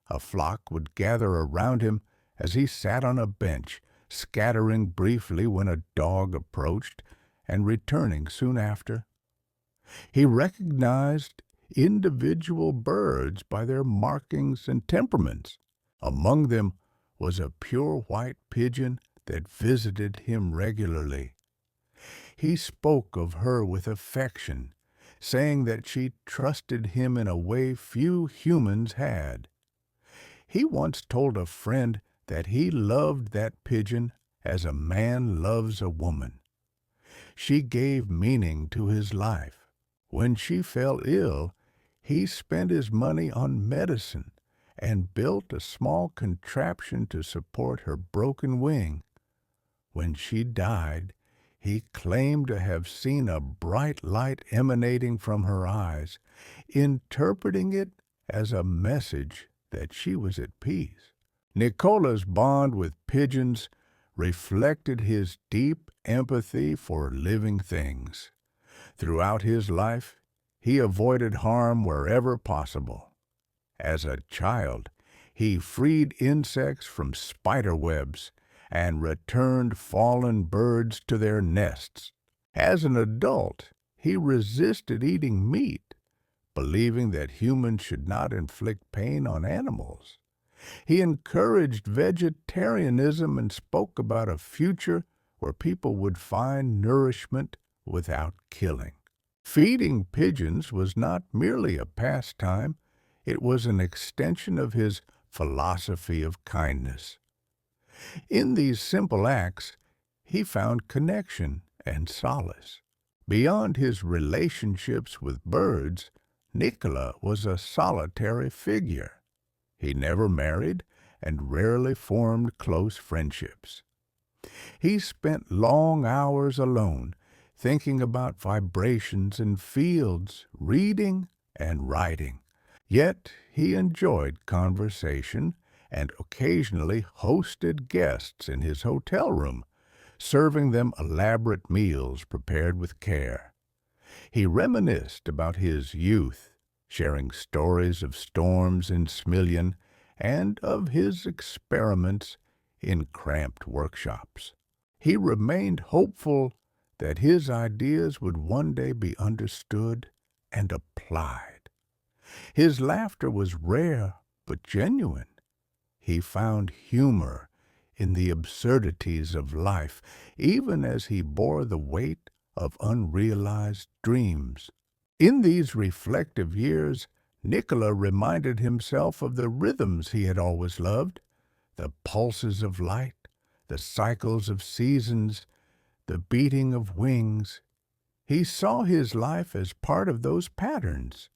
A flock would gather around him as he sat on a bench, scattering briefly when a dog approached and returning soon after. He recognized individual birds by their markings and temperaments. Among them was a pure white pigeon that visited him regularly. He spoke of her with affection, saying that she trusted him in a way few humans had. He once told a friend that he loved that pigeon as a man loves a woman. She gave meaning to his life. When she fell ill, he spent his money on medicine and built a small contraption to support her broken wing. When she died, he claimed to have seen a bright light emanating from her eyes, interpreting it as a message that she was at peace. Nikola's bond with pigeons reflected his deep empathy for living things. Throughout his life, he avoided harm wherever possible. As a child, he freed insects from spider webs and returned fallen birds to their nests. As an adult, he resisted eating meat, believing that humans should not inflict pain on animals. He encouraged vegetarianism and spoke about a future where people would find nourishment without killing. Feeding pigeons was not merely a pastime, it was an extension of his philosophy of kindness. In these simple acts, he found connection and solace. Beyond his relationships with birds, Nikola was a solitary figure. He never married and rarely formed close friendships. He spent long hours alone, thinking about vibrations in fields, reading and writing. Yet he enjoyed conversation and occasionally hosted guests in his hotel room, serving them elaborate meals prepared with care. He reminisced about his youth, sharing stories of storms in Smiljan and of his experiments in cramped workshops. He remained hopeful that his ideas would one day be understood and applied. His laughter was rare but genuine. He found humor in the absurdities of life, even as he bore the weight of unrealized dreams. In these reflective years, Nikola reminded himself of the rhythms he had always loved, the pulses of light, the cycles of seasons, the beating of wings. He saw his life as part of those patterns.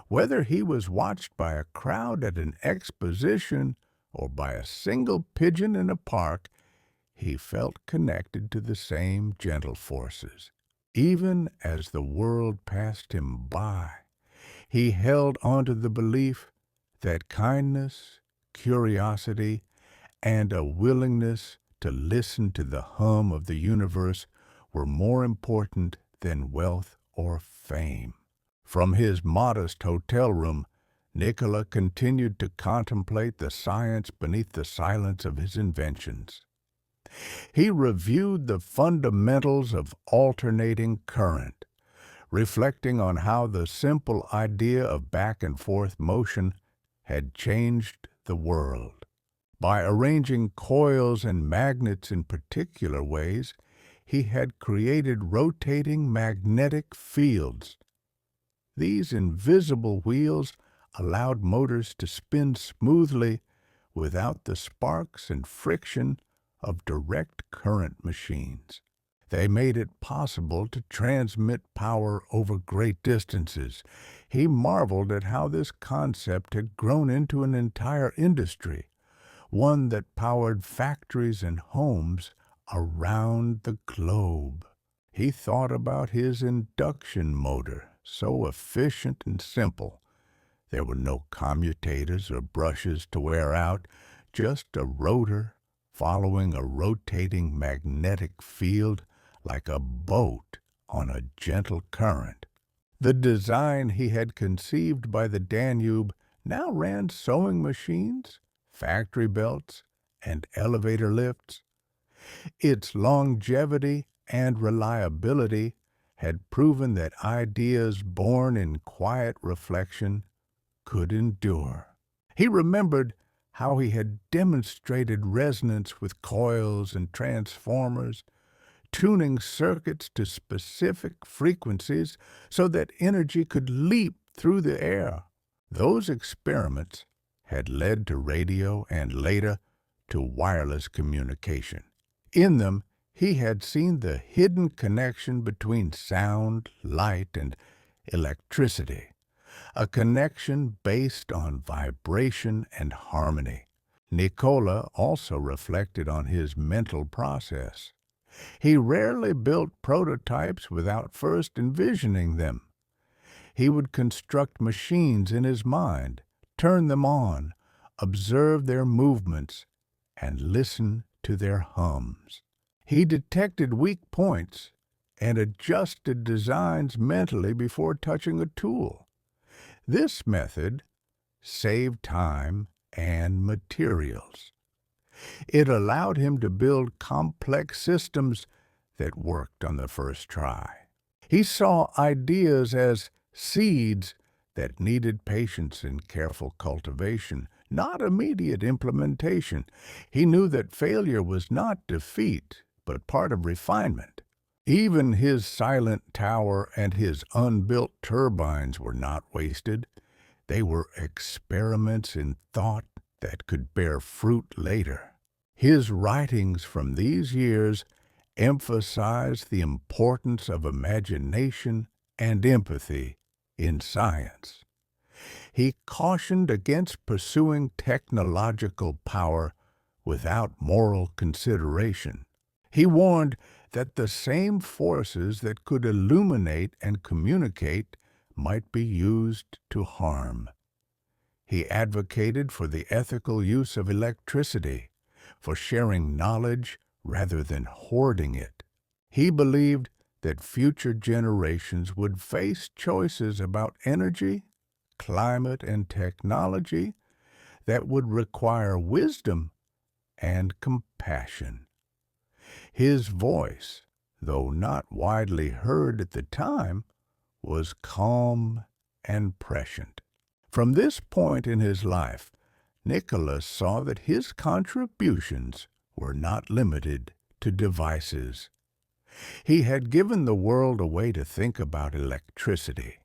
Whether he was watched by a crowd at an exposition or by a single pigeon in a park, he felt connected to the same gentle forces. Even as the world passed him by, he held on to the belief that kindness, curiosity, and a willingness to listen to the hum of the universe were more important than wealth or fame. From his modest hotel room, Nikola continued to contemplate the science beneath the silence of his inventions. He reviewed the fundamentals of alternating current, reflecting on how the simple idea of back-and-forth motion had changed the world. By arranging coils and magnets in particular ways, he had created rotating magnetic fields. These invisible wheels allowed motors to spin smoothly without the sparks and friction of direct current machines. They made it possible to transmit power over great distances. He marveled at how this concept had grown into an entire industry, one that powered factories and homes around the globe. He thought about his induction motor, so efficient and simple. There were no commutators or brushes to wear out, just a rotor following a rotating magnetic field like a boat on a gentle current. The design he had conceived by the Danube now ran sewing machines, factory belts, and elevator lifts. Its longevity and reliability had proven that ideas born in quiet reflection could endure. He remembered how he had demonstrated resonance with coils and transformers, tuning circuits to specific frequencies so that energy could leap through the air. Those experiments had led to radio and later to wireless communication. In them, he had seen the hidden connection between sound, light, and electricity, a connection based on vibration and harmony. Nikola also reflected on his mental process. He rarely built prototypes without first envisioning them. He would construct machines in his mind, turn them on, observe their movements, and listen to their hums. He detected weak points and adjusted designs mentally before touching a tool. This method saved time and materials. It allowed him to build complex systems that worked on the first try. He saw ideas as seeds that needed patience and careful cultivation, not immediate implementation. He knew that failure was not defeat, but part of refinement. Even his silent tower and his unbuilt turbines were not wasted. They were experiments in thought that could bear fruit later. His writings from these years emphasize the importance of imagination and empathy in science. He cautioned against pursuing technological power without moral consideration. He warned that the same forces that could illuminate and communicate might be used to harm. He advocated for the ethical use of electricity, for sharing knowledge rather than hoarding it. He believed that future generations would face choices about energy, climate, and technology that would require wisdom and compassion. His voice, though not widely heard at the time, was calm and prescient. From this point in his life, Nikola saw that his contributions were not limited to devices. He had given the world a way to think about electricity,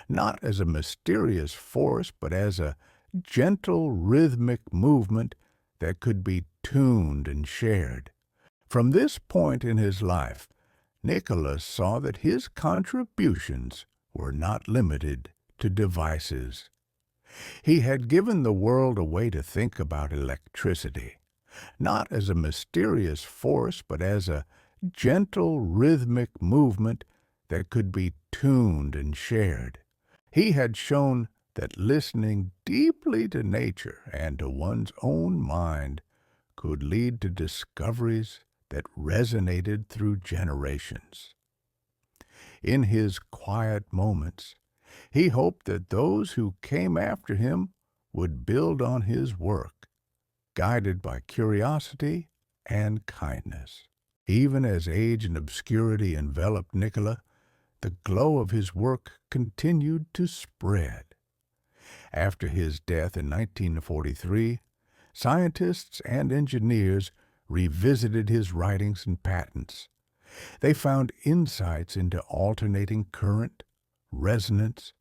not as a mysterious force, but as a gentle rhythmic movement that could be tuned and shared. From this point in his life, Nikola saw that his contributions were not limited to devices. He had given the world a way to think about electricity, not as a mysterious force, but as a gentle rhythmic movement that could be tuned and shared. He had shown that listening deeply to nature and to one's own mind could lead to discoveries that resonated through generations. In his quiet moments, he hoped that those who came after him would build on his work, guided by curiosity and kindness. Even as age and obscurity enveloped Nikola, the glow of his work continued to spread. After his death in 1943, scientists and engineers revisited his writings and patents. They found insights into alternating current, resonance,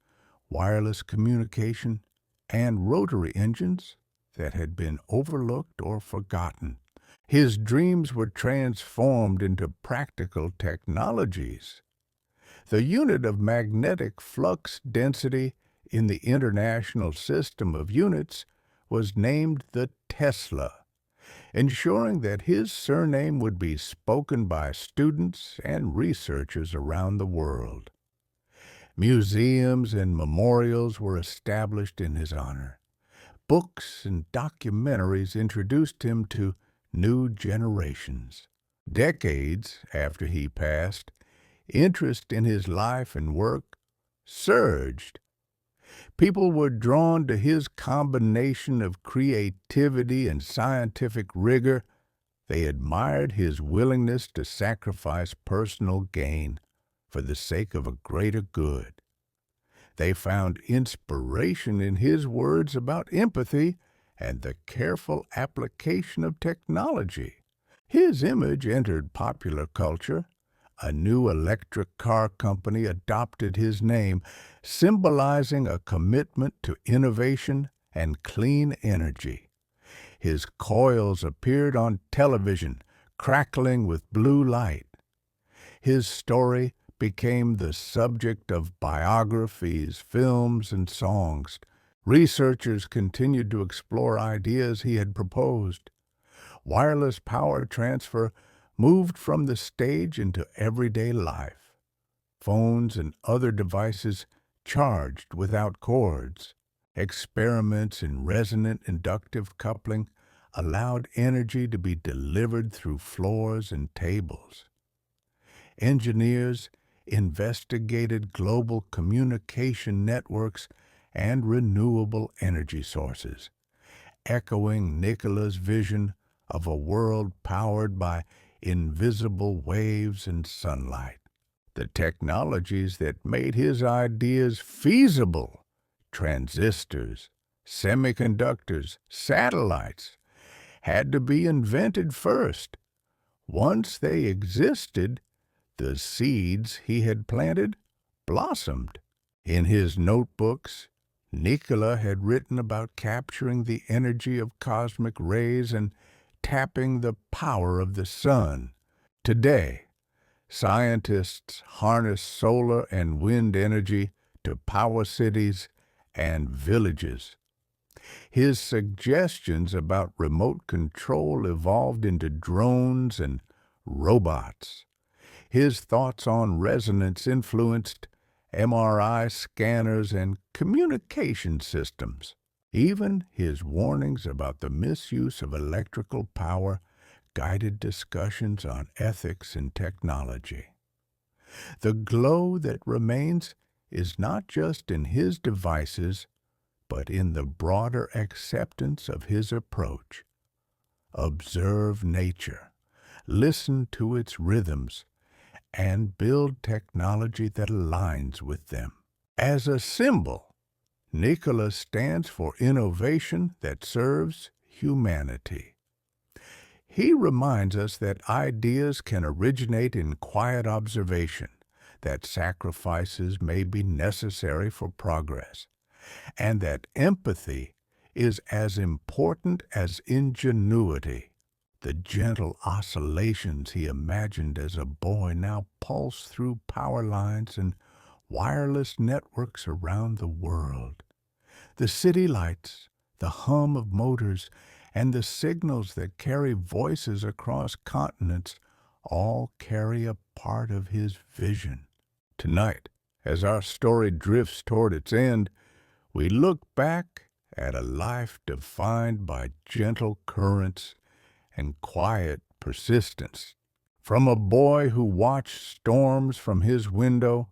wireless communication, and rotary engines that had been overlooked or forgotten. His dreams were transformed into practical technologies. The unit of magnetic flux density in the International System of Units was named the Tesla, ensuring that his surname would be spoken by students and researchers around the world. Museums and memorials were established in his honor. Books and documentaries introduced him to new generations. Decades after he passed, interest in his life and work surged. People were drawn to his combination of creativity and scientific rigor. They admired his willingness to sacrifice personal gain for the sake of a greater good. They found inspiration in his words about empathy and the careful application of technology. His image entered popular culture. A new electric car company adopted his name, symbolizing a commitment to innovation and clean energy. His coils appeared on television, crackling with blue light. His story became the subject of biographies, films, and songs. Researchers continued to explore ideas he had proposed. Wireless power transfer moved from the stage into everyday life. Phones and other devices charged without cords. Experiments in resonant inductive coupling allowed energy to be delivered through floors and tables. Engineers investigated global communication networks and renewable energy sources, echoing Nikola's vision of a world powered by invisible waves and sunlight. The technologies that made his ideas feasible, transistors, semiconductors, satellites, had to be invented first. Once they existed, the seeds he had planted blossomed. In his notebooks, Nikola had written about capturing the energy of cosmic rays and tapping the power of the sun. Today, scientists harness solar and wind energy to power cities and villages. His suggestions about remote control evolved into drones and robots. His thoughts on resonance influenced MRI scanners and communication systems. Even his warnings about the misuse of electrical power guided discussions on ethics and technology. The glow that remains is not just in his devices, but in the broader acceptance of his approach. Observe nature, listen to its rhythms, and build technology that aligns with them. As a symbol, Nikola stands for innovation that serves humanity. He reminds us that ideas can originate in quiet observation, that sacrifices may be necessary for progress, and that empathy is as important as ingenuity. The gentle oscillations he imagined as a boy now pulse through power lines and wireless networks around the world. The city lights, the hum of motors, and the signals that carry voices across continents all carry a part of his vision. Tonight, as our story drifts toward its end, we look back at a life defined by gentle currents and quiet persistence. From a boy who watched storms from his window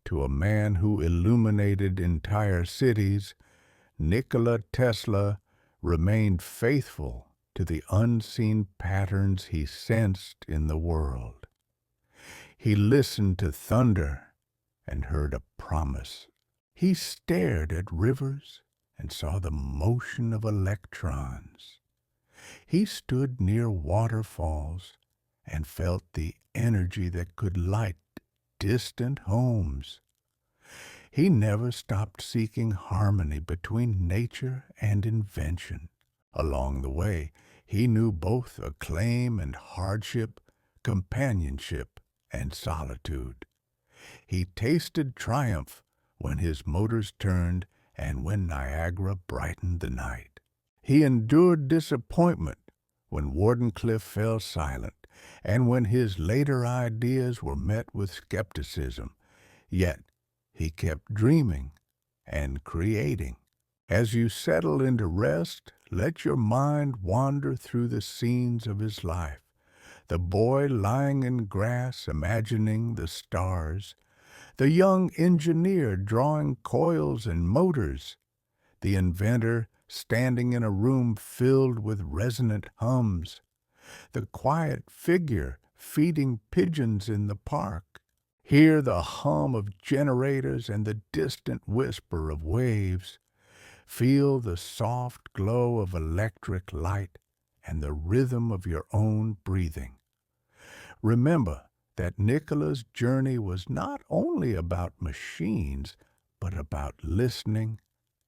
to a man who illuminated entire cities, Nikola Tesla remained faithful to the unseen patterns he sensed in the world. He listened to thunder and heard a promise. He stared at rivers and saw the motion of electrons. He stood near waterfalls and felt the energy that could light distant homes. He never stopped seeking harmony between nature and invention. Along the way, He knew both acclaim and hardship, companionship and solitude. He tasted triumph when his motors turned and when Niagara brightened the night. He endured disappointment when Wardenclyffe fell silent and when his later ideas were met with skepticism. Yet he kept dreaming and creating. As you settle into rest, let your mind wander through the scenes of his life. The boy lying in grass imagining the stars, the young engineer drawing coils and motors, the inventor standing in a room filled with resonant hums, the quiet figure feeding pigeons in the park. Hear the hum of generators and the distant whisper of waves. Feel the soft glow of electric light and the rhythm of your own breathing. Remember that Nikola's journey was not only about machines, but about listening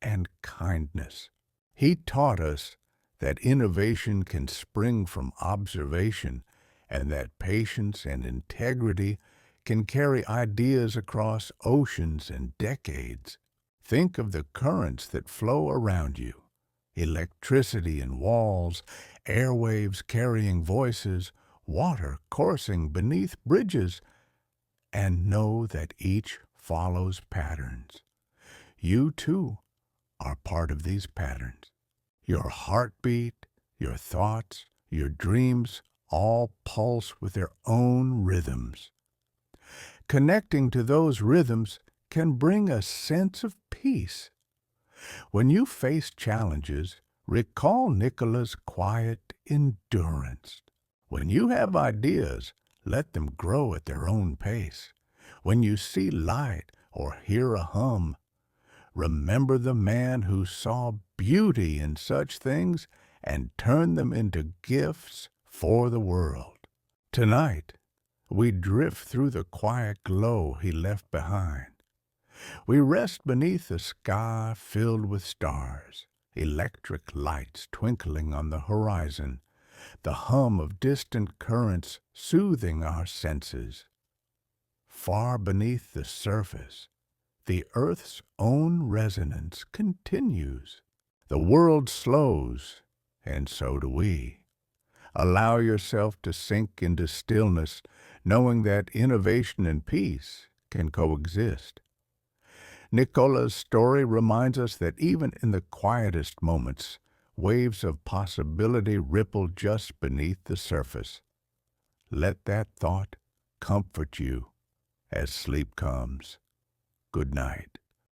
and kindness. He taught us that innovation can spring from observation and that patience and integrity can carry ideas across oceans and decades. Think of the currents that flow around you, electricity in walls, airwaves carrying voices, water coursing beneath bridges, and know that each follows patterns. You, too, are part of these patterns. Your heartbeat, your thoughts, your dreams all pulse with their own rhythms. Connecting to those rhythms can bring a sense of peace. When you face challenges, recall Nikola's quiet endurance. When you have ideas, let them grow at their own pace. When you see light or hear a hum, remember the man who saw beauty in such things and turned them into gifts for the world. Tonight, we drift through the quiet glow he left behind. We rest beneath a sky filled with stars, electric lights twinkling on the horizon, the hum of distant currents soothing our senses. Far beneath the surface, the earth's own resonance continues. The world slows, and so do we. Allow yourself to sink into stillness, knowing that innovation and peace can coexist. Nikola's story reminds us that even in the quietest moments, waves of possibility ripple just beneath the surface. Let that thought comfort you as sleep comes. Good night.